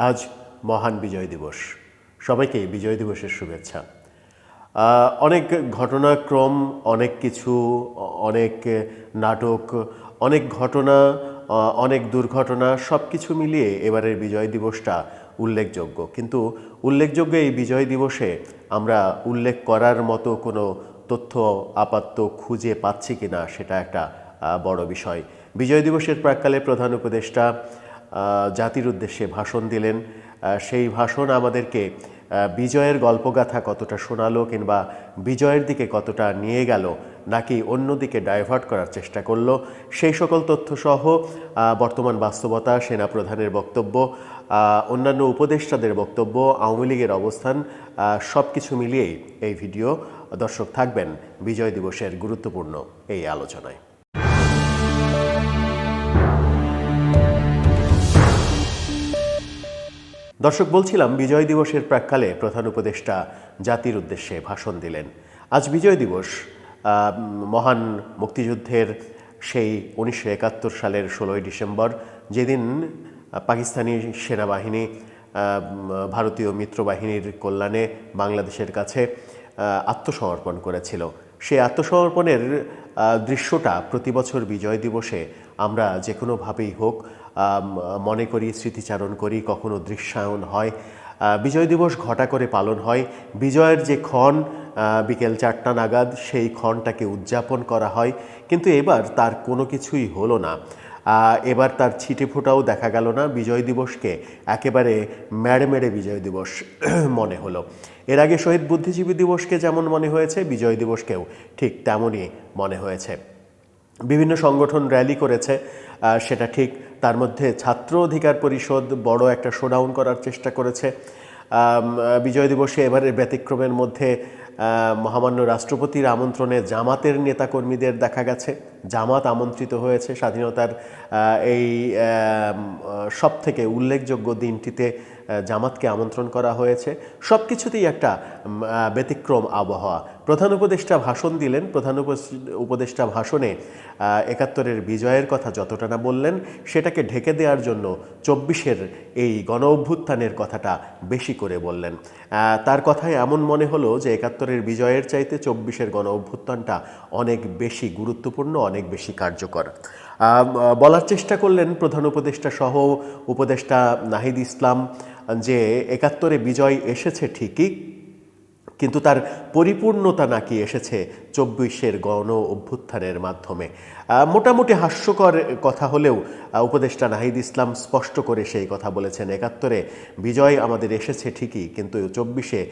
আজ মহান বিজয় দিবস। সবাইকে বিজয় দিবসের শুভেচ্ছা। অনেক ঘটনাক্রম, অনেক কিছু, অনেক নাটক, অনেক ঘটনা, অনেক দুর্ঘটনা সব কিছু মিলিয়ে এবারের বিজয় দিবসটা উল্লেখযোগ্য। কিন্তু উল্লেখযোগ্য এই বিজয় দিবসে আমরা উল্লেখ করার মতো কোনো তথ্য আপাতত খুঁজে পাচ্ছি কিনা সেটা একটা বড় বিষয়। বিজয় দিবসের প্রাক্কালে প্রধান উপদেষ্টা জাতির উদ্দেশ্যে ভাষণ দিলেন। সেই ভাষণ আমাদেরকে বিজয়ের গল্পগাথা কতটা শোনালো কিংবা বিজয়ের দিকে কতটা নিয়ে গেল নাকি অন্যদিকে ডাইভার্ট করার চেষ্টা করলো, সেই সকল তথ্যসহ বর্তমান বাস্তবতা, সেনাপ্রধানের বক্তব্য, অন্যান্য উপদেষ্টাদের বক্তব্য, আওয়ামী লীগের অবস্থান, সব কিছু মিলিয়েই এই ভিডিও। দর্শক থাকবেন বিজয় দিবসের গুরুত্বপূর্ণ এই আলোচনায়। দর্শক, বলছিলাম বিজয় দিবসের প্রাক্কালে প্রধান উপদেষ্টা জাতির উদ্দেশ্যে ভাষণ দিলেন। আজ বিজয় দিবস, মহান মুক্তিযুদ্ধের সেই 1971 সালের 16ই ডিসেম্বর, যেদিন পাকিস্তানি সেনাবাহিনী ভারতীয় মিত্রবাহিনীর কল্যাণে বাংলাদেশের কাছে আত্মসমর্পণ করেছিল। সেই আত্মসমর্পণের দৃশ্যটা প্রতি বছর বিজয় দিবসে আমরা যে কোনোভাবেই হোক মনে করি, স্মৃতিচারণ করি, কখনো দৃশ্যায়ন হয়। বিজয় দিবস ঘটা করে পালন হয়। বিজয়ের যে ক্ষণ বিকেল 4টা নাগাদ, সেই ক্ষণটাকে উদযাপন করা হয়। কিন্তু এবার তার কোনো কিছুই হলো না। এবার তার ছিটে ফোঁটাও দেখা গেল না। বিজয় দিবসকে একেবারে মেড়ে মেড়ে বিজয় দিবস মনে হলো। এর আগে শহীদ বুদ্ধিজীবী দিবসকে যেমন মনে হয়েছে, বিজয় দিবসকেও ঠিক তেমনই মনে হয়েছে। বিভিন্ন সংগঠন র্যালি করেছে, সেটা ঠিক। তার মধ্যে ছাত্র অধিকার পরিষদ বড় একটা শোডাউন করার চেষ্টা করেছে। বিজয় দিবসে এবারের ব্যতিক্রমের মধ্যে মহামান্য রাষ্ট্রপতির আমন্ত্রণে জামাতের নেতাকর্মীদের দেখা গেছে। জামাত আমন্ত্রিত হয়েছে স্বাধীনতার এই সবথেকে উল্লেখযোগ্য দিনটিতে। জামাতকে আমন্ত্রণ করা হয়েছে। সব কিছুতেই একটা ব্যতিক্রম আবহাওয়া। প্রধান উপদেষ্টা ভাষণ দিলেন। প্রধান উপদেষ্টা ভাষণে 71-এর বিজয়ের কথা যতটা না বললেন, সেটাকে ঢেকে দেওয়ার জন্য 24-এর এই গণ অভ্যুত্থানের কথাটা বেশি করে বললেন। তার কথায় এমন মনে হলো যে 71-এর বিজয়ের চাইতে 24-এর গণ অভ্যুত্থানটা অনেক বেশি গুরুত্বপূর্ণ, অনেক বেশি কার্যকর। বলার চেষ্টা করলেন প্রধান উপদেষ্টা সহ উপদেষ্টা নাহিদ ইসলাম যে 71-এ বিজয় এসেছে ঠিকই, কিন্তু তার পরিপূর্ণতা নাকি এসেছে 24-এর গণ অভ্যুত্থানের মাধ্যমে। মোটামুটি হাস্যকর কথা হলেও উপদেষ্টা নাহিদ ইসলাম স্পষ্ট করে সেই কথা বলেছেন। 71-এ বিজয় আমাদের এসেছে ঠিকই, কিন্তু 24-এ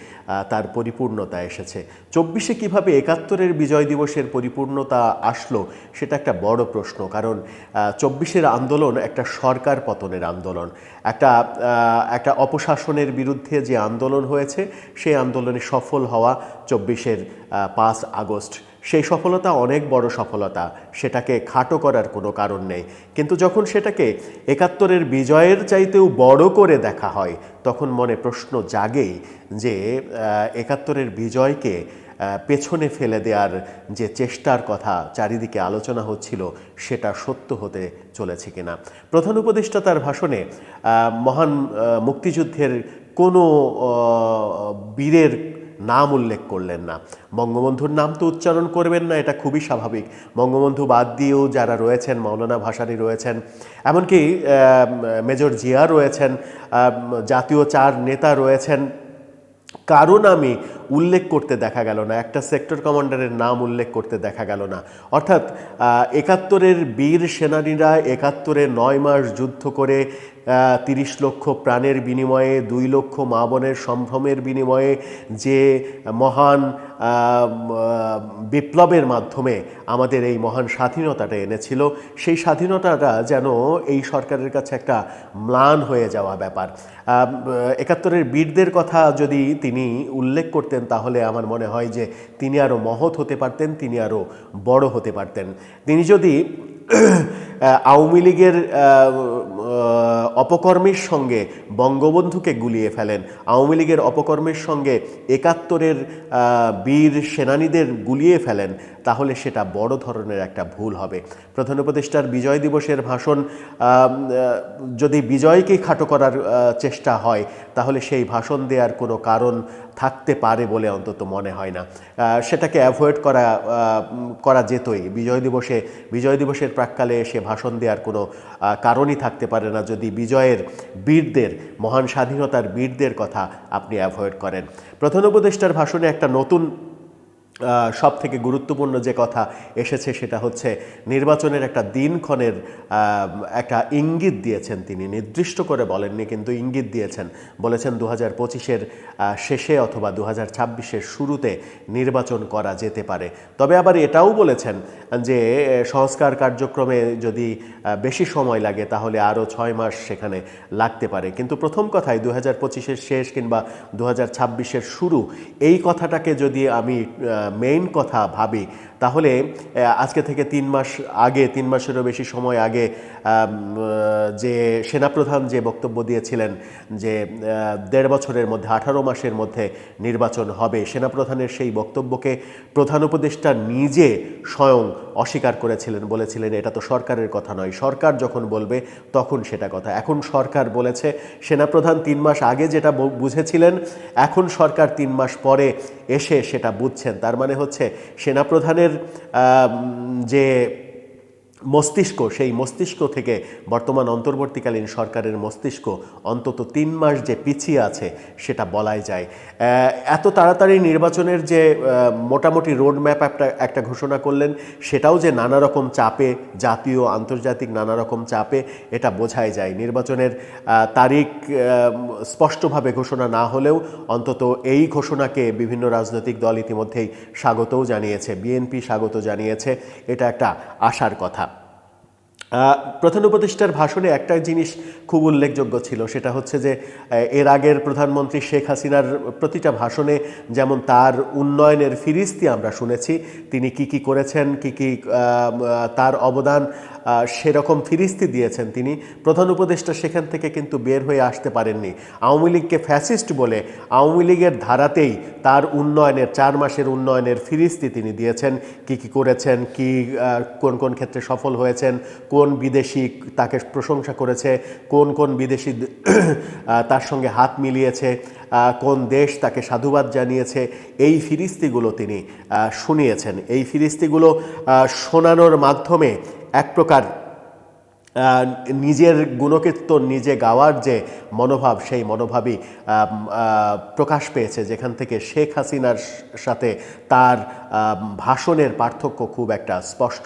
তার পরিপূর্ণতা এসেছে। 24-এ কীভাবে 71-এর বিজয় দিবসের পরিপূর্ণতা আসলো সেটা একটা বড় প্রশ্ন। কারণ 24-এর আন্দোলন একটা সরকার পতনের আন্দোলন, একটা অপশাসনের বিরুদ্ধে যে আন্দোলন হয়েছে, সেই আন্দোলনে সফল হওয়া 24-এর 5 আগস্ট। সেই সফলতা অনেক বড় সফলতা, সেটাকে খাটো করার কোনো কারণ নেই। কিন্তু যখন সেটাকে 71-এর বিজয়ের চাইতেও বড় করে দেখা হয়, তখন মনে প্রশ্ন জাগেই যে 71-এর বিজয়কে পেছনে ফেলে দেওয়ার যে চেষ্টার কথা চারিদিকে আলোচনা হচ্ছিল, সেটা সত্য হতে চলেছে কিনা। প্রধান উপদেষ্টা তার ভাষণে মহান মুক্তিযুদ্ধের কোনো বীরের নাম উল্লেখ করলেন না। বঙ্গবন্ধুর নাম তো উচ্চারণ করবেন না, এটা খুবই স্বাভাবিক। বঙ্গবন্ধু বাদ দিয়েও যারা রয়েছেন, মৌলানা ভাসানী রয়েছেন, এমনকি মেজর জিয়া রয়েছেন, জাতীয় 4 নেতা রয়েছেন, কারো নামই উল্লেখ করতে দেখা গেল না। একটা সেক্টর কমান্ডারের নাম উল্লেখ করতে দেখা গেল না। অর্থাৎ 71-এর বীর সেনানীরা 71-এ 9 মাস যুদ্ধ করে 30 লক্ষ প্রাণের বিনিময়ে, 2 লক্ষ মা বোনের সম্ভ্রমের বিনিময়ে যে মহান বিপ্লবের মাধ্যমে আমাদের এই মহান স্বাধীনতাটা এনেছিল, সেই স্বাধীনতাটা যেন এই সরকারের কাছে একটা ম্লান হয়ে যাওয়া ব্যাপার। 71-এর বীরদের কথা যদি তিনি উল্লেখ করতেন, তাহলে আমার মনে হয় যে তিনি আরও মহৎ হতে পারতেন, তিনি আরও বড় হতে পারতেন। তিনি যদি আওয়ামী লীগের অপকর্মের সঙ্গে বঙ্গবন্ধুকে গুলিয়ে ফেলেন, আওয়ামী লীগের অপকর্মের সঙ্গে ৭১-এর বীর সেনানীদের গুলিয়ে ফেলেন, তাহলে সেটা বড় ধরনের একটা ভুল হবে। প্রধান উপদেষ্টার বিজয় দিবসের ভাষণ যদি বিজয়কে খাটো করার চেষ্টা হয়, তাহলে সেই ভাষণ দেওয়ার কোনো কারণ থাকতে পারে বলে অন্তত মনে হয় না। সেটাকে অ্যাভয়েড করা যেতই। বিজয় দিবসের প্রাক্কালে এসে ভাষণ দেওয়ার কোনো কারণই থাকতে পারে না যদি বিজয়ের বীরদের, মহান স্বাধীনতার বীরদের কথা আপনি অ্যাভয়েড করেন। প্রধান উপদেষ্টার ভাষণে একটা নতুন সব থেকে গুরুত্বপূর্ণ যে কথা এসেছে সেটা হচ্ছে নির্বাচনের একটা দিনক্ষণের একটা ইঙ্গিত দিয়েছেন তিনি। নির্দিষ্ট করে বলেননি, কিন্তু ইঙ্গিত দিয়েছেন। বলেছেন 2025-এর শেষে অথবা 2026-এর শুরুতে নির্বাচন করা যেতে পারে। তবে আবার এটাও বলেছেন যে সংস্কার কার্যক্রমে যদি বেশি সময় লাগে তাহলে আরও 6 মাস সেখানে লাগতে পারে। কিন্তু প্রথম কথাই 2025-এর শেষ কিংবা 2026-এর শুরু, এই কথাটাকে যদি আমি মেইন কথা ভাবি, তাহলে আজকে থেকে 3 মাস আগে, 3 মাসেরও বেশি সময় আগে যে সেনাপ্রধান যে বক্তব্য দিয়েছিলেন যে 1.5 বছরের মধ্যে, 18 মাসের মধ্যে নির্বাচন হবে, সেনাপ্রধানের সেই বক্তব্যকে প্রধান উপদেষ্টা নিজে স্বয়ং অস্বীকার করেছিলেন। বলেছিলেন এটা তো সরকারের কথা নয়, সরকার যখন বলবে তখন সেটা কথা। এখন সরকার বলেছে, সেনাপ্রধান 3 মাস আগে যেটা বুঝেছিলেন, এখন সরকার 3 মাস পরে এসে সেটা বুঝছেন। তার মানে হচ্ছে সেনাপ্রধানের যে মস্তিষ্ক, সেই মস্তিষ্ক থেকে বর্তমান অন্তর্বর্তীকালীন সরকারের মস্তিষ্ক অন্তত 3 মাস যে পিছিয়ে আছে সেটা বলাই যায়। এত তাড়াতাড়ি নির্বাচনের যে মোটামুটি রোড ম্যাপ একটা ঘোষণা করলেন, সেটাও যে নানা রকম চাপে, জাতীয় আন্তর্জাতিক নানা রকম চাপে, এটা বোঝাই যায়। নির্বাচনের তারিখ স্পষ্টভাবে ঘোষণা না হলেও অন্তত এই ঘোষণাকে বিভিন্ন রাজনৈতিক দল ইতিমধ্যেই স্বাগতও জানিয়েছে, বিএনপি স্বাগত জানিয়েছে। এটা একটা আশার কথা। প্রধান উপদেষ্টার ভাষণে একটা জিনিস খুব উল্লেখযোগ্য ছিল, সেটা হচ্ছে যে এর আগের প্রধানমন্ত্রী শেখ হাসিনার প্রতিটা ভাষণে যেমন তার উন্নয়নের ফিরিস্তি আমরা শুনেছি, তিনি কি করেছেন, কি তার অবদান, সেরকম ফিরিস্তি দিয়েছেন তিনি। প্রধান উপদেষ্টা সেখান থেকে কিন্তু বের হয়ে আসতে পারেননি। আওয়ামী লীগকে ফ্যাসিস্ট বলে আওয়ামী লীগের ধারাতেই তার উন্নয়নের 4 মাসের উন্নয়নের ফিরিস্তি তিনি দিয়েছেন। কি করেছেন, কোন ক্ষেত্রে সফল হয়েছেন, কোন বিদেশি তাকে প্রশংসা করেছে, কোন বিদেশি তার সঙ্গে হাত মিলিয়েছে, কোন দেশ তাকে সাধুবাদ জানিয়েছে, এই ফিরিস্তিগুলো তিনি শুনিয়েছেন। এই ফিরিস্তিগুলো শোনানোর মাধ্যমে এক প্রকার নিজের গুণকীর্তন নিজে গাওয়ার যে মনোভাব, সেই মনোভাবই প্রকাশ পেয়েছে, যেখান থেকে শেখ হাসিনার সাথে তার ভাষণের পার্থক্য খুব একটা স্পষ্ট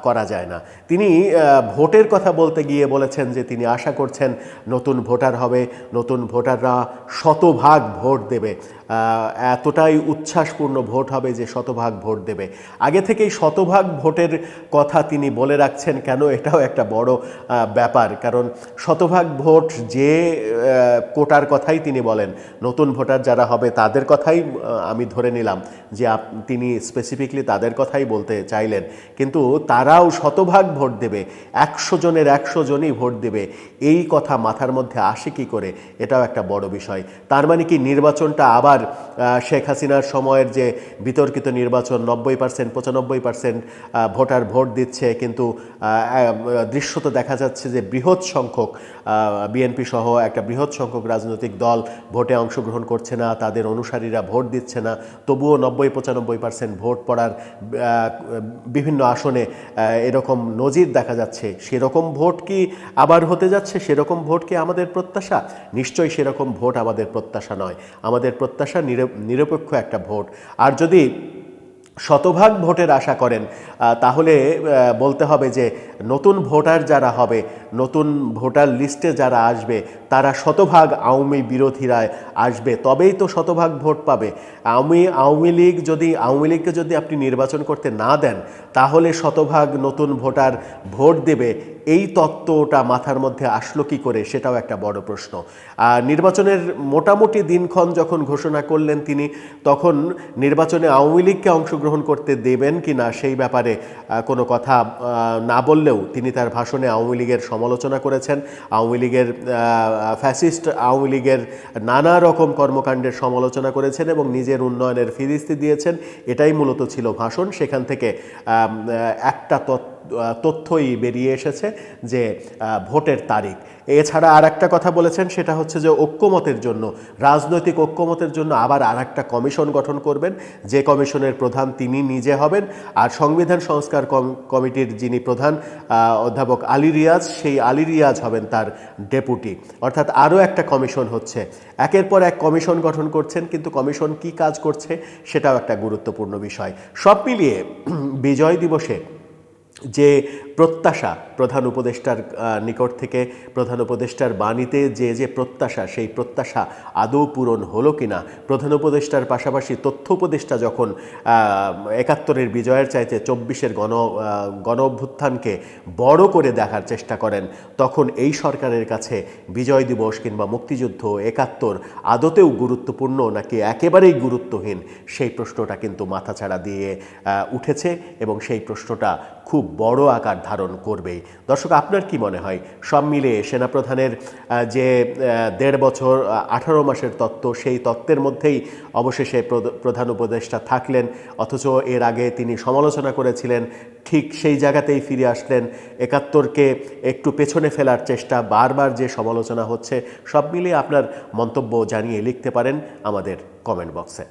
করা যায় না। তিনি ভোটের কথা বলতে গিয়ে বলেছেন যে তিনি আশা করছেন নতুন ভোটার হবে, নতুন ভোটাররা শতভাগ ভোট দেবে, এতটাই উচ্ছ্বাসপূর্ণ ভোট হবে যে শতভাগ ভোট দেবে। আগে থেকেই শতভাগ ভোটের কথা তিনি বলে রাখছেন কেন, এটাও একটা বড় ব্যাপার। কারণ শতভাগ ভোট যে কোটার কথাই তিনি বলেন, নতুন ভোটার যারা হবে তাদের কথাই আমি ধরে নিলাম যে তিনি স্পেসিফিকলি তাদের কথাই বলতে চাইলেন, কিন্তু তারাও শতভাগ ভোট দেবে, 100 জনের 100 জনই ভোট দেবে, এই কথা মাথার মধ্যে আসে কি করে, এটাও একটা বড় বিষয়। তার মানে কি নির্বাচনটা আবার শেখ হাসিনার সময়ের যে বিতর্কিত নির্বাচন, 90% 95% ভোটার ভোট দিচ্ছে, কিন্তু দৃশ্যত দেখা যাচ্ছে যে বৃহৎ সংখ্যক বিএনপি সহ একটা বৃহৎ সংখ্যক রাজনৈতিক দল ভোটে অংশগ্রহণ করছে না, তাদের অনুসারীরা ভোট দিচ্ছে না, তবুও 90-95% ভোট পড়ার বিভিন্ন আসনে এরকম নজির দেখা যাচ্ছে। সেরকম ভোট কি আবার হতে যাচ্ছে? সেরকম ভোট কি আমাদের প্রত্যাশা? নিশ্চয়ই সেরকম ভোট আমাদের প্রত্যাশা নয়। আমাদের প্রত্যাশা নিরপেক্ষ একটা ভোট। আর যদি শতভাগ ভোটের আশা করেন, তাহলে বলতে হবে যে নতুন ভোটার যারা হবে, নতুন ভোটার লিস্টে যারা আসবে, তারা শতভাগ আওয়ামী বিরোধীরা আসবে, তবেই তো শতভাগ ভোট পাবে। আওয়ামী লীগকে যদি আপনি নির্বাচন করতে না দেন, তাহলে শতভাগ নতুন ভোটার ভোট দেবে, এই তত্ত্বটা মাথার মধ্যে আসলো কি করে, সেটাও একটা বড় প্রশ্ন। নির্বাচনের মোটামুটি দিনক্ষণ যখন ঘোষণা করলেন তিনি, তখন নির্বাচনে আওয়ামী লীগকে অংশগ্রহণ অংশগ্রহণ করতে দেবেন কি না সেই ব্যাপারে কোনো কথা না বললেও তিনি তার ভাষণে আওয়ামী লীগের সমালোচনা করেছেন, আওয়ামী লীগের ফ্যাসিস্ট আওয়ামী লীগের নানা রকম কর্মকাণ্ডের সমালোচনা করেছেন এবং নিজের উন্নয়নের ফিরিস্তি দিয়েছেন। এটাই মূলত ছিল ভাষণ। সেখান থেকে একটা তথ্যই বেরিয়ে এসেছে যে ভোটের তারিখ। এছাড়া আর একটা কথা বলেছেন, সেটা হচ্ছে যে ঐক্যমতের জন্য, রাজনৈতিক ঐক্যমতের জন্য আবার আর একটা কমিশন গঠন করবেন, যে কমিশনের প্রধান তিনি নিজে হবেন, আর সংবিধান সংস্কার কমিটির যিনি প্রধান অধ্যাপক আলী রিয়াজ, সেই আলী রিয়াজ হবেন তার ডেপুটি। অর্থাৎ আরও একটা কমিশন হচ্ছে, একের পর এক কমিশন গঠন করছেন, কিন্তু কমিশন কি কাজ করছে সেটাও একটা গুরুত্বপূর্ণ বিষয়। সব মিলিয়ে বিজয় দিবসে যে প্রত্যাশা প্রধান উপদেষ্টার নিকট থেকে, প্রধান উপদেষ্টার বাণীতে যে প্রত্যাশা, সেই প্রত্যাশা আদৌ পূরণ হলো কিনা, প্রধান উপদেষ্টার পাশাপাশি তথ্য উপদেষ্টা যখন ৭১-এর বিজয়ের চাইতে ২৪-এর গণ অভ্যুত্থানকে বড় করে দেখার চেষ্টা করেন, তখন এই সরকারের কাছে বিজয় দিবস কিংবা মুক্তিযুদ্ধ ৭১ আদতেও গুরুত্বপূর্ণ নাকি একেবারেই গুরুত্বহীন, সেই প্রশ্নটা কিন্তু মাথাচাড়া দিয়ে উঠেছে এবং সেই প্রশ্নটা খুব বড় আকার ধারণ করবেই। দর্শক, আপনার কি মনে হয় সব মিলিয়ে সেনাপ্রধানের যে ১.৫ বছর ১৮ মাসের তত্ত্ব, সেই তত্ত্বের মধ্যেই অবশেষে প্রধান উপদেষ্টা থাকলেন, অথচ এর আগে তিনি সমালোচনা করেছিলেন, ঠিক সেই জায়গাতেই ফিরে আসলেন, ৭১কে একটু পেছনে ফেলার চেষ্টা, বারবার যে সমালোচনা হচ্ছে, সব মিলিয়ে আপনার মন্তব্য জানিয়ে লিখতে পারেন আমাদের কমেন্ট বক্সে।